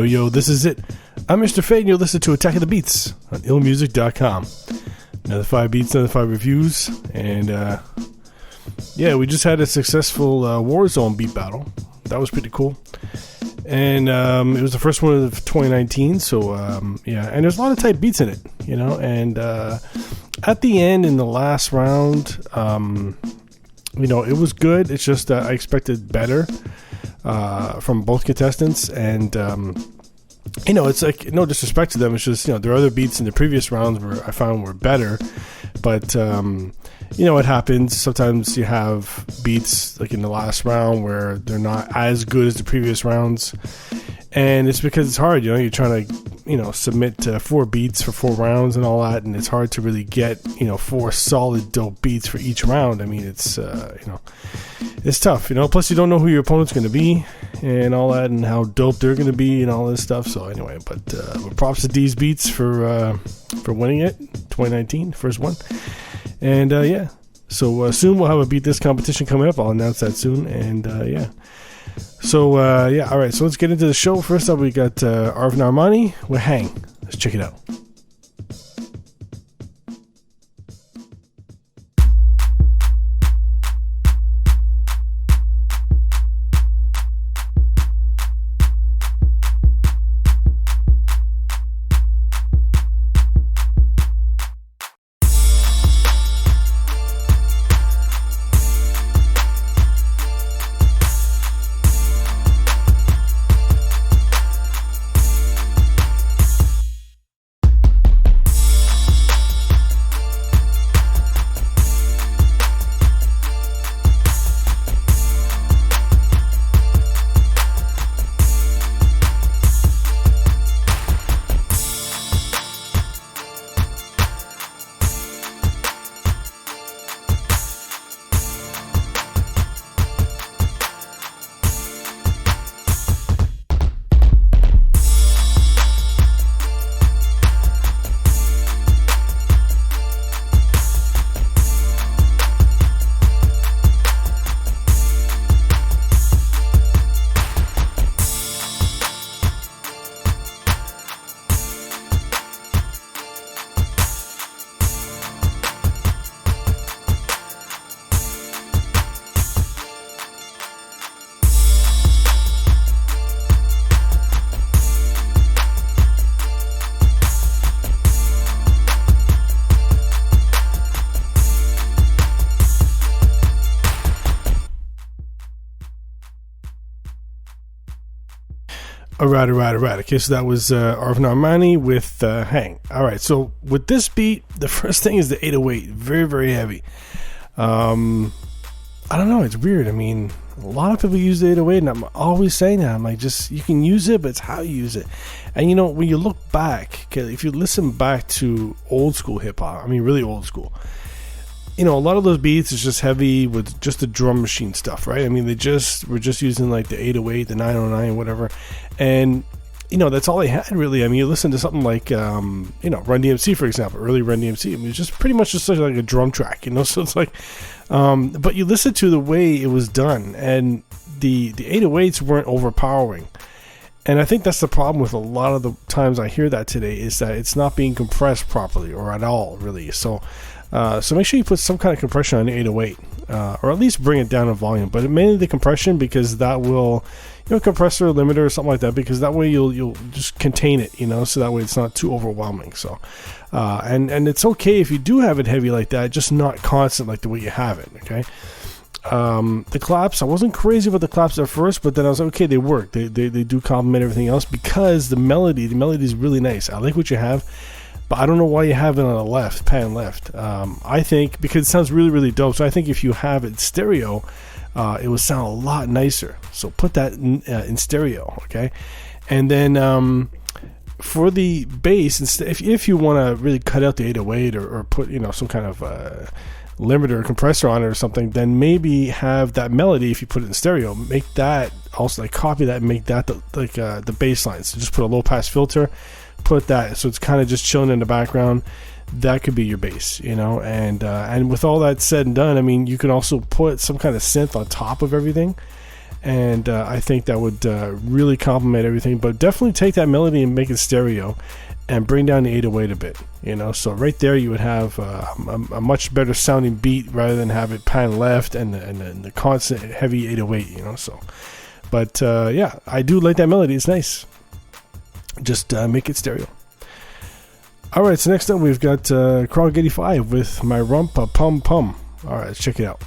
Yo, this is it. I'm Mr. Fade, and you're listening to Attack of the Beats on IllMuzik.com. Another 5 beats, another 5 reviews, and yeah, we just had a successful Warzone beat battle. That was pretty cool. And it was the first one of 2019, so yeah, and there's a lot of tight beats in it, you know, and at the end, in the last round, you know, it was good. It's just that I expected better from both contestants, and you know, it's like, no disrespect to them, it's just, you know, there are other beats in the previous rounds where I found were better, but you know, it happens. Sometimes you have beats like in the last round where they're not as good as the previous rounds, and it's because it's hard, you know, you're trying to, you know, submit 4 beats for 4 rounds and all that, and it's hard to really get, you know, 4 solid dope beats for each round. I mean, it's you know, it's tough, you know, plus you don't know who your opponent's going to be and all that, and how dope they're going to be and all this stuff. So anyway, but props to D's Beats for winning it, 2019, first one. And yeah, so soon we'll have a Beat This competition coming up. I'll announce that soon. And yeah, so yeah, all right, so let's get into the show. First up, we got Arvin Armani with Hang. Let's check it out. All right. Okay, so that was Arvin Armani with Hang. All right, so with this beat, the first thing is the 808. Very, very heavy. I don't know, it's weird. I mean, a lot of people use the 808, and I'm always saying that. I'm like, just, you can use it, but it's how you use it. And, you know, when you look back, okay, if you listen back to old school hip-hop, I mean, really old school, you know, a lot of those beats is just heavy with just the drum machine stuff, right? I mean, we're just using like the 808, the 909, whatever, and you know, that's all they had really. I mean, you listen to something like you know, Run DMC, for example, early Run DMC. I mean, it's just pretty much just like a drum track, you know. So it's like, but you listen to the way it was done, and the 808s weren't overpowering. And I think that's the problem with a lot of the times I hear that today, is that it's not being compressed properly or at all, really. So make sure you put some kind of compression on the 808, or at least bring it down in volume. But mainly the compression, because that will, you know, compressor, limiter, or something like that, because that way you'll just contain it, you know, so that way it's not too overwhelming. So, and it's okay if you do have it heavy like that, just not constant like the way you have it. Okay. The claps, I wasn't crazy about the claps at first, but then I was like, okay, they work. They do complement everything else, because the melody is really nice. I like what you have, but I don't know why you have it on the pan left. I think because it sounds really, really dope. So I think if you have it stereo, it would sound a lot nicer. So put that in stereo, okay? And then for the bass, if you want to really cut out the 808 or put, you know, some kind of limiter or compressor on it or something, then maybe have that melody, if you put it in stereo, make that also, like, copy that and make that the bass line. So just put a low pass filter, put that, so it's kind of just chilling in the background. That could be your bass, you know. And with all that said and done, I mean, you can also put some kind of synth on top of everything, and I think that would really complement everything. But definitely take that melody and make it stereo, and bring down the 808 a bit. So right there you would have a much better sounding beat rather than have it pan left and the constant heavy 808. But yeah, I do like that melody. It's nice. Just make it stereo. Alright, so next up we've got Krog 85 with My Rump a Pum Pum. Alright, let's check it out.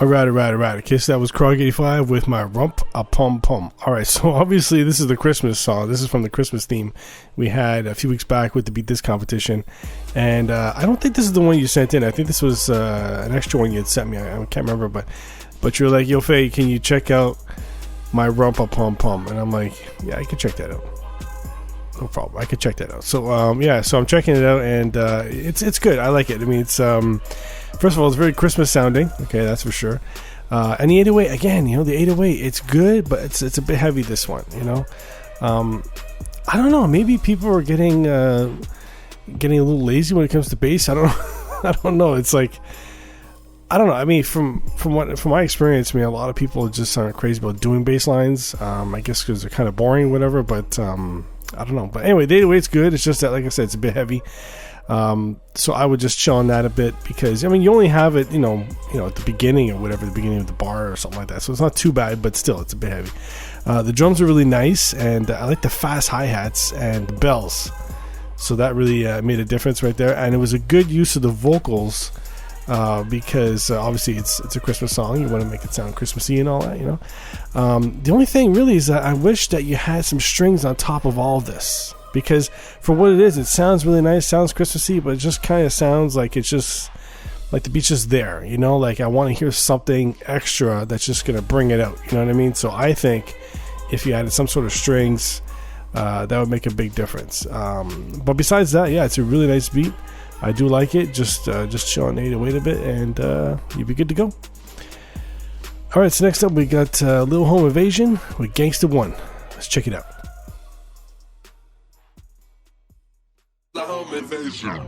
Alright. Okay, so that was Krog 85 with My Rump a Pum Pum. Alright, so obviously this is the Christmas song. This is from the Christmas theme we had a few weeks back with the Beat This competition. And I don't think this is the one you sent in. I think this was an extra one you had sent me. I can't remember, but you're like, yo, Faye, can you check out My Rump a Pum Pum? And I'm like, yeah, I can check that out. No problem. I can check that out. So yeah, so I'm checking it out, and it's good. I like it. I mean, it's first of all, it's very Christmas sounding. Okay, that's for sure. And the 808 again, the 808, it's good, but it's a bit heavy. This one, I don't know. Maybe people are getting a little lazy when it comes to bass. I don't know. It's like, I don't know. I mean, from my experience, a lot of people just aren't crazy about doing bass lines. I guess because they're kind of boring, whatever. But I don't know. But anyway, the 808's good. It's just that, like I said, it's a bit heavy. So I would just chill on that a bit, because you only have it, at the beginning or whatever, the beginning of the bar or something like that. So it's not too bad, but still, it's a bit heavy. The drums are really nice, and I like the fast hi-hats and the bells. So that really made a difference right there. And it was a good use of the vocals, because obviously it's a Christmas song. You want to make it sound Christmassy and all that, The only thing really is that I wish that you had some strings on top of all of this, because for what it is, it sounds really nice, sounds Christmassy, but it just kind of sounds like it's just like the beat's just there, like I want to hear something extra that's just going to bring it out, you know what I mean? So I think if you added some sort of strings, that would make a big difference. But besides that, yeah, it's a really nice beat. I do like it. Just chill on 808 a bit, and you'll be good to go. Alright, so next up we got Lil Home Invasion with Gangsta 1. Let's check it out. Home Invasion.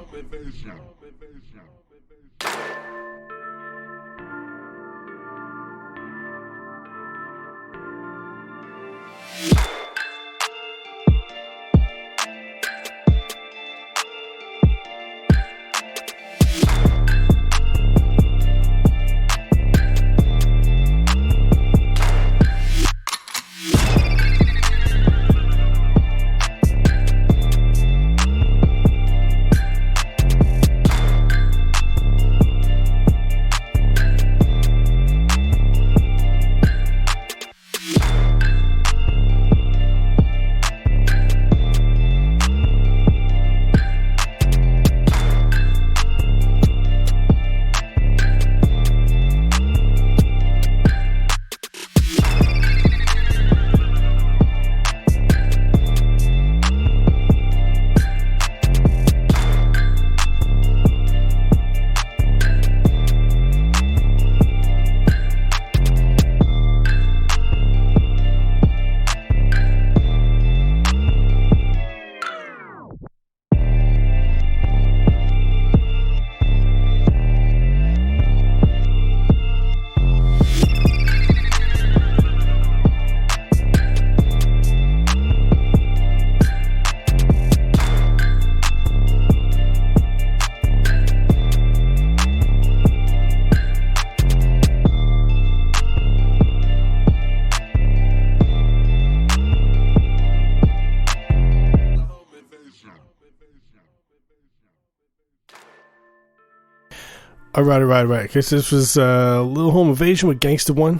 All right. Okay, so this was Lil Home Invasion with Gangsta One.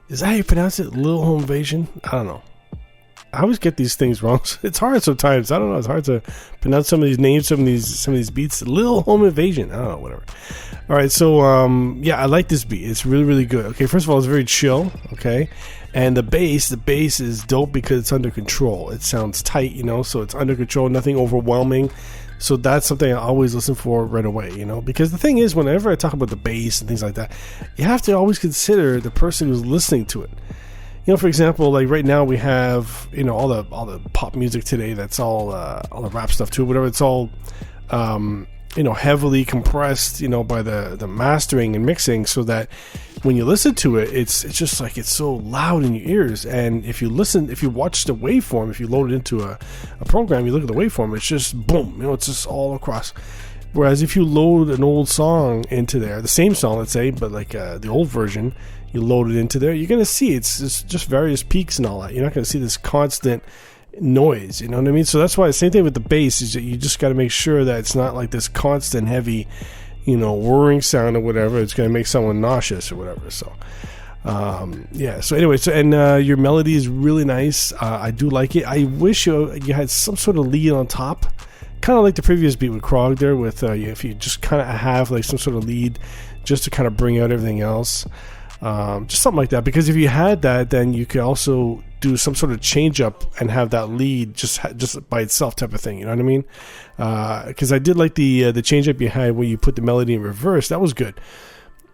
Is that how you pronounce it? Lil Home Invasion? I don't know. I always get these things wrong. It's hard sometimes. I don't know. It's hard to pronounce some of these names, some of these beats. Lil Home Invasion. I don't know. Whatever. All right. So yeah, I like this beat. It's really, really good. Okay. First of all, it's very chill. Okay. And the bass is dope because it's under control. It sounds tight, so it's under control. Nothing overwhelming. So that's something I always listen for right away, because the thing is, whenever I talk about the bass and things like that, you have to always consider the person who's listening to it. For example, like right now we have, all the pop music today. That's all the rap stuff too, whatever. It's all, heavily compressed, by the mastering and mixing, so that when you listen to it, it's just like it's so loud in your ears. And if you watch the waveform, if you load it into a program, you look at the waveform, it's just boom, it's just all across. Whereas if you load an old song into there, the same song, let's say, but like the old version, you load it into there, you're going to see it's just various peaks and all that. You're not going to see this constant noise, you know what I mean? So that's why the same thing with the bass is that you just got to make sure that it's not like this constant heavy, whirring sound or whatever. It's going to make someone nauseous or whatever. So yeah, so anyway, and your melody is really nice. I do like it. I wish you had some sort of lead on top, kind of like the previous beat with Krog there, with if you just kind of have like some sort of lead just to kind of bring out everything else. Just something like that, because if you had that, then you could also do some sort of change up and have that lead just by itself type of thing, you know what I mean? Because I did like the change up you had where you put the melody in reverse. That was good.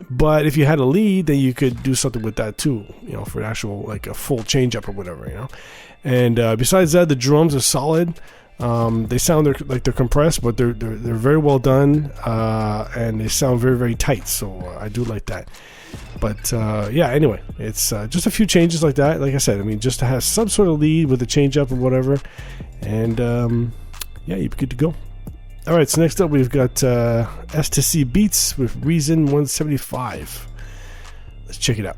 But if you had a lead, then you could do something with that too, for an actual like a full change up or whatever, And besides that, the drums are solid. They sound like they're compressed, but they're very well done, and they sound very, very tight. So I do like that. But yeah, anyway, it's just a few changes like that. Like I said, just to have some sort of lead with a change up or whatever, and yeah, you're good to go. All right, so next up we've got S to C Beats with Reason 175. Let's check it out.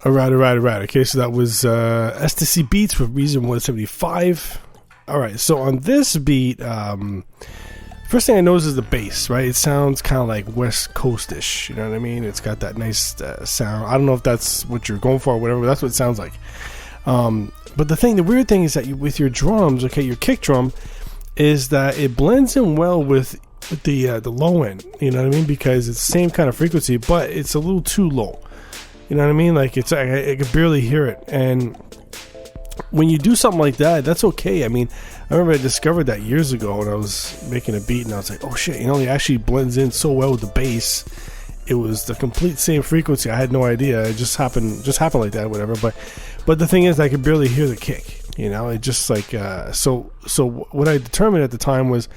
All right. Okay, so that was S to C Beats with Reason 175. All right, so on this beat, first thing I notice is the bass, right? It sounds kind of like West Coast-ish, you know what I mean? It's got that nice sound. I don't know if that's what you're going for or whatever, but that's what it sounds like. But the weird thing is that with your drums, okay, your kick drum, is that it blends in well with the low end, you know what I mean? Because it's the same kind of frequency, but it's a little too low. You know what I mean? Like I could barely hear it. And when you do something like that, that's okay. I mean, I remember I discovered that years ago when I was making a beat, and I was like, oh shit, it actually blends in so well with the bass. It was the complete same frequency. I had no idea. It just happened like that, whatever. But the thing is, I could barely hear the kick. It just like so what I determined at the time was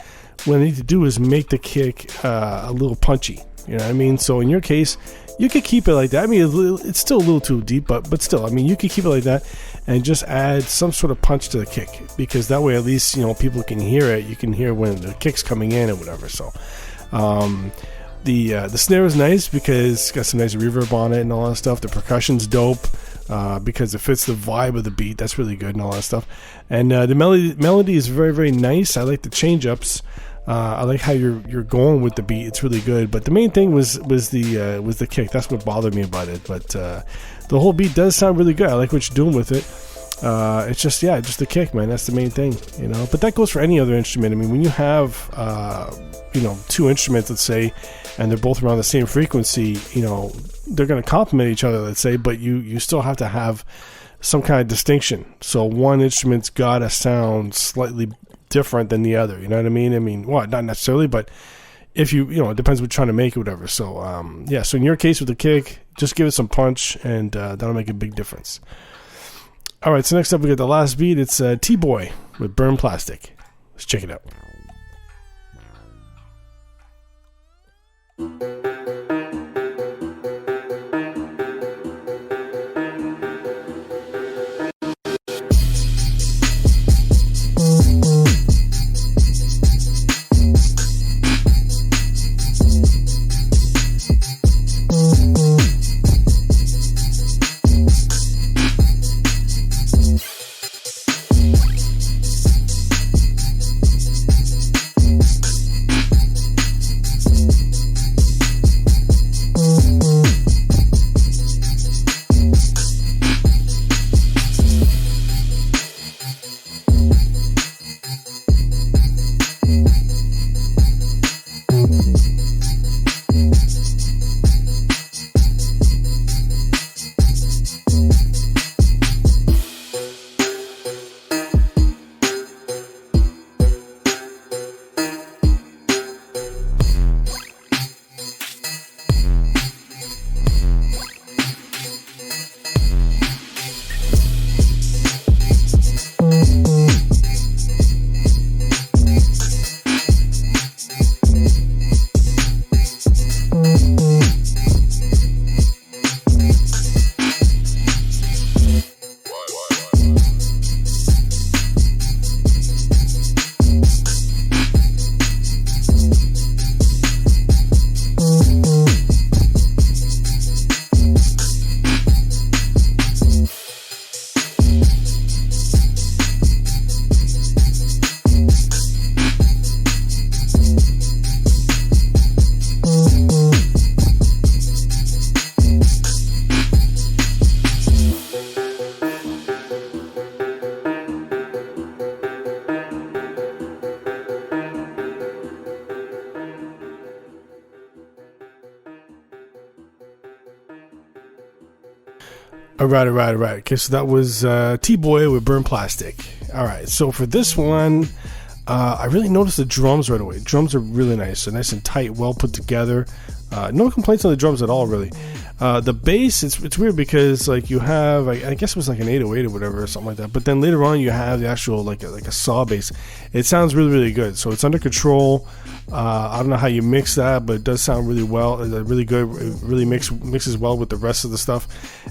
what I need to do is make the kick a little punchy. You know what I mean? So in your case, you could keep it like that. I mean, it's still a little too deep, but still, I mean, you could keep it like that and just add some sort of punch to the kick, because that way at least people can hear it. You can hear when the kick's coming in or whatever. So the snare is nice because it's got some nice reverb on it and all that stuff. The percussion's dope because it fits the vibe of the beat. That's really good and all that stuff. And the melody is very, very nice. I like the change ups. I like how you're going with the beat. It's really good. But the main thing was the kick. That's what bothered me about it. But the whole beat does sound really good. I like what you're doing with it. It's just the kick, man. That's the main thing, But that goes for any other instrument. I mean, when you have two instruments, let's say, and they're both around the same frequency, they're going to complement each other, let's say, but you still have to have some kind of distinction. So one instrument's got to sound slightly different than the other. You know what I mean? I mean, well, not necessarily, but if it depends what you're trying to make or whatever. So, so in your case with the kick, just give it some punch, and that'll make a big difference. All right, so next up we got the last beat. It's T-Boy with Burn Plastic. Let's check it out. All right. Okay, so that was T-Boy with Burn Plastic. All right, so for this one, I really noticed the drums right away. Drums are really nice. They're nice and tight, well put together. No complaints on the drums at all, really. The bass, it's weird because like you have, I guess it was like an 808 or whatever or something like that. But then later on you have the actual like a saw bass. It sounds really, really good. So it's under control. I don't know how you mix that, but it does sound really well, really good. It really mixes well with the rest of the stuff.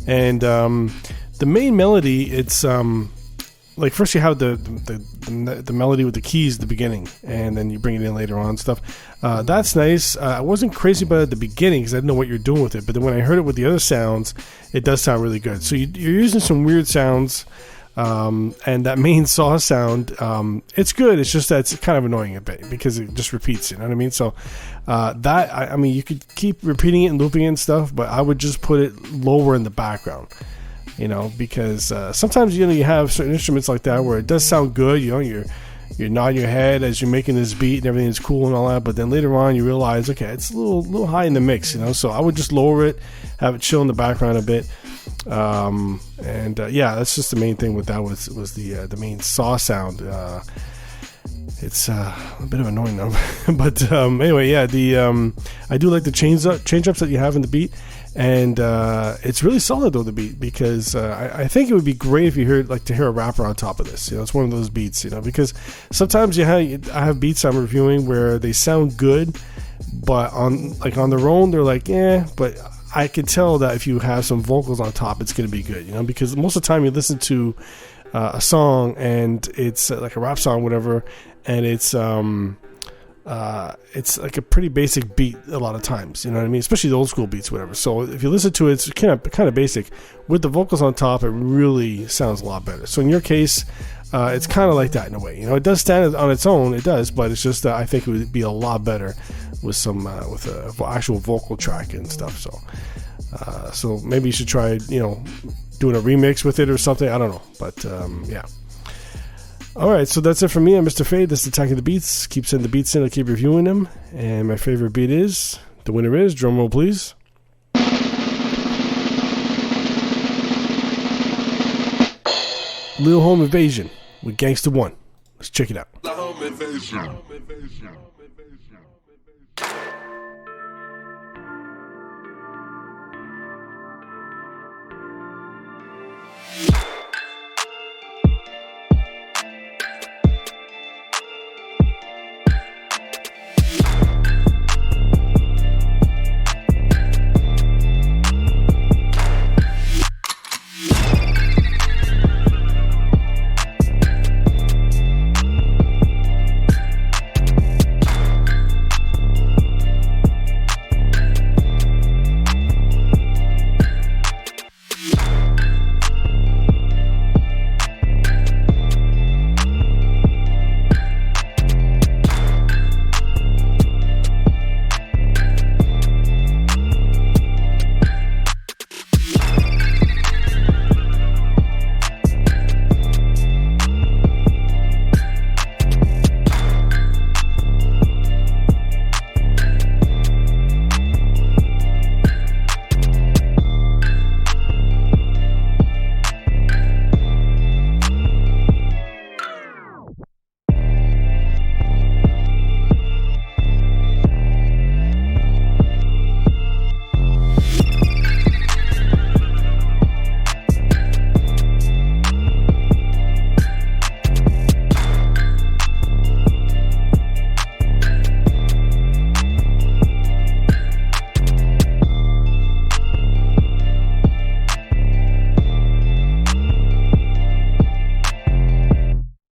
And the main melody, it's like first you have the melody with the keys at the beginning, and then you bring it in later on and stuff. That's nice. I wasn't crazy about it at the beginning because I didn't know what you're doing with it, but then when I heard it with the other sounds, it does sound really good. So you're using some weird sounds, and that main saw sound, it's good. It's just that it's kind of annoying a bit because it just repeats. You know what I mean? So I mean, you could keep repeating it and looping it and stuff, but I would just put it lower in the background. Because sometimes you have certain instruments like that where it does sound good. You're you're nodding your head as you're making this beat and everything's cool and all that, but then later on you realize, okay, it's a little high in the mix, you know. So I would just lower it, have it chill in the background a bit. Yeah, that's just the main thing with that was the main saw sound. It's a bit of annoying though, but anyway, yeah. I do like the change ups that you have in the beat, and it's really solid though, the beat, because I think it would be great if you hear a rapper on top of this. You know, it's one of those beats, you know, because sometimes I have beats I'm reviewing where they sound good, but on their own they're like, but I can tell that if you have some vocals on top, it's going to be good, you know, because most of the time you listen to a song and it's like a rap song, whatever, and it's like a pretty basic beat a lot of times, you know what I mean, especially the old school beats, whatever. So if you listen to it, it's kind of basic. With the vocals on top, it really sounds a lot better. So in your case, it's kind of like that in a way, you know. It does stand on its own, it does, but it's just that I think it would be a lot better with some with a actual vocal track and stuff. So maybe you should try, you know, doing a remix with it or something. I don't know, but yeah. All right, so that's it for me. I'm Mr. Fade. This is Attacking the Beats. Keep sending the beats in. I'll keep reviewing them. And my favorite beat is, the winner is, drum roll please, Lil Home Invasion with Gangsta 1. Let's check it out.